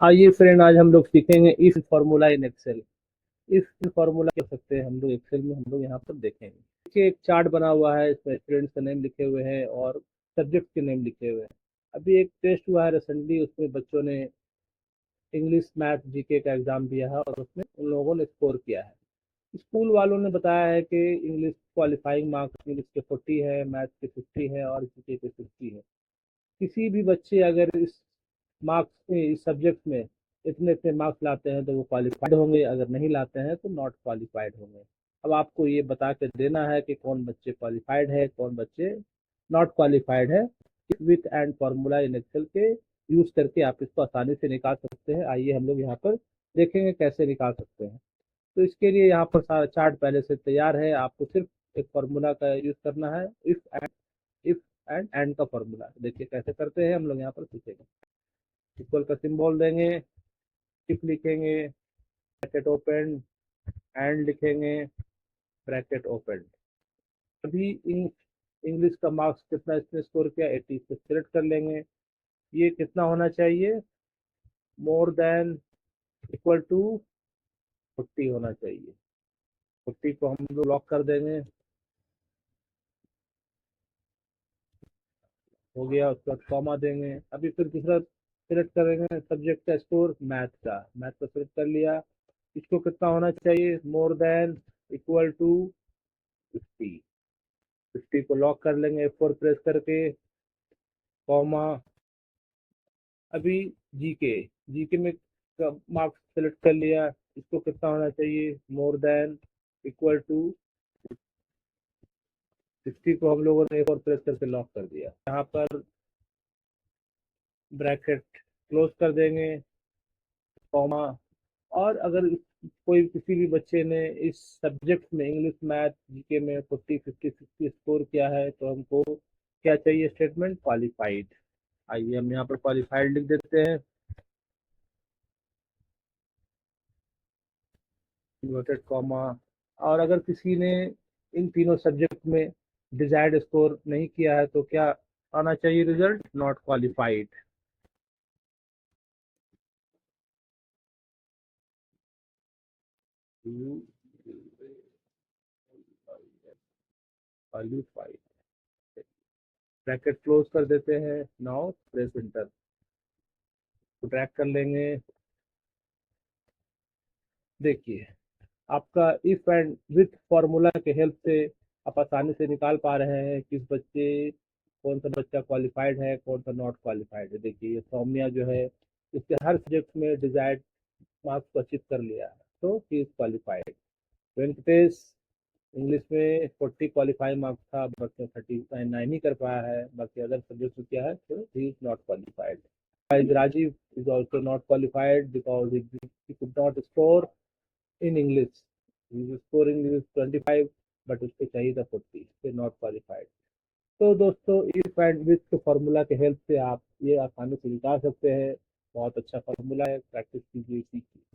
आइए फ्रेंड, आज हम लोग सीखेंगे if formula in Excel. If formula क्या सकते हैं हम लोग एक्सेल में, हम लोग यहाँ पर देखेंगे। देखिए, एक चार्ट बना हुआ है, इसमें स्टूडेंट्स का नेम लिखे हुए हैं और सब्जेक्ट के नेम लिखे हुए हैं। अभी एक टेस्ट हुआ है रिसेंटली, उसमें बच्चों ने इंग्लिश मैथ जीके का एग्जाम दिया है और उसमें उन लोगों ने स्कोर किया है। स्कूल वालों ने बताया है कि इंग्लिश क्वालिफाइंग मार्क्स इंग्लिश के 40 है, मैथ के 50 है और जीके के 50 है। किसी भी बच्चे अगर इस मार्क्स में, इस सब्जेक्ट में इतने इतने मार्क्स लाते हैं तो वो क्वालिफाइड होंगे, अगर नहीं लाते हैं तो नॉट क्वालिफाइड होंगे। अब आपको ये बता के देना है कि कौन बच्चे क्वालिफाइड है, कौन बच्चे नॉट क्वालिफाइड है। With and formula in Excel के यूज करके आप इसको आसानी से निकाल सकते हैं। आइए हम लोग यहाँ पर देखेंगे कैसे निकाल सकते हैं। तो इसके लिए यहाँ पर सारा चार्ट पहले से तैयार है, आपको सिर्फ एक फॉर्मूला का यूज करना है। इफ एंड का फॉर्मूला देखिए कैसे करते हैं, हम लोग यहाँ पर सीखेंगे। इक्वल का सिंबल देंगे, इफ लिखेंगे, ब्रैकेट ओपन, एंड लिखेंगे, ब्रैकेट ओपन। अभी इंग्लिश का मार्क्स कितना इसने स्कोर किया, 80 से सिलेक्ट कर लेंगे। ये कितना होना चाहिए, मोर देन इक्वल टू 40 होना चाहिए। 40 को हम लोग लॉक कर देंगे, हो गया। उसके बाद कॉमा देंगे। अभी फिर दूसरा सिलेक्ट करेंगे, सब्जेक्ट का स्कोर मैथ का सिलेक्ट कर लिया। इसको कितना होना चाहिए, मोर देन इक्वल टू 50। 50 को लॉक कर लेंगे F4 प्रेस करके, कॉमा। अभी जीके जीके में मार्क्स सेलेक्ट कर लिया। इसको कितना होना चाहिए, मोर देन इक्वल टू 60 को हम लोगों ने F4 प्रेस करके लॉक कर दिया। यहाँ पर ब्रैकेट क्लोज कर देंगे, कॉमा। और अगर कोई किसी भी बच्चे ने इस सब्जेक्ट में इंग्लिश मैथ जीके में 40 50 60 स्कोर किया है तो हमको क्या चाहिए, स्टेटमेंट क्वालिफाइड। आइए हम यहाँ पर क्वालिफाइड लिख देते हैं, इन्वर्टेड कॉमा। और अगर किसी ने इन तीनों सब्जेक्ट में डिजायर्ड स्कोर नहीं किया है तो क्या आना चाहिए, result not qualified. Qualified, bracket close कर देते हैं। नाउ प्रेस इंटर, ट्रैक कर लेंगे। देखिए, आपका इफ एंड विथ फॉर्मूला के हेल्प से आप आसानी से निकाल पा रहे हैं किस बच्चे, कौन सा बच्चा क्वालिफाइड है, कौन सा नॉट क्वालिफाइड है। देखिए, ये सौम्या जो है इसके हर सब्जेक्ट में डिजायर्ड मार्क्स को अचीव कर लिया है, तो he is qualified. Venkatesh English में 40 क्वालिफाइंग मार्क्स था, बट 39 ही कर पाया है, बाकी अदर सब्जेक्ट में किया है तो he is not qualified. Rajiv is also not qualified because he could not score in English. He is scoring is 25, but उसको चाहिए था 40, से नॉट क्वालिफाइड। तो दोस्तों, इफ एंड विथ के फॉर्मूला के हेल्प से आप ये आसानी से निकाल सकते हैं। बहुत अच्छा फॉर्मूला है, प्रैक्टिस कीजिए, सीखिए।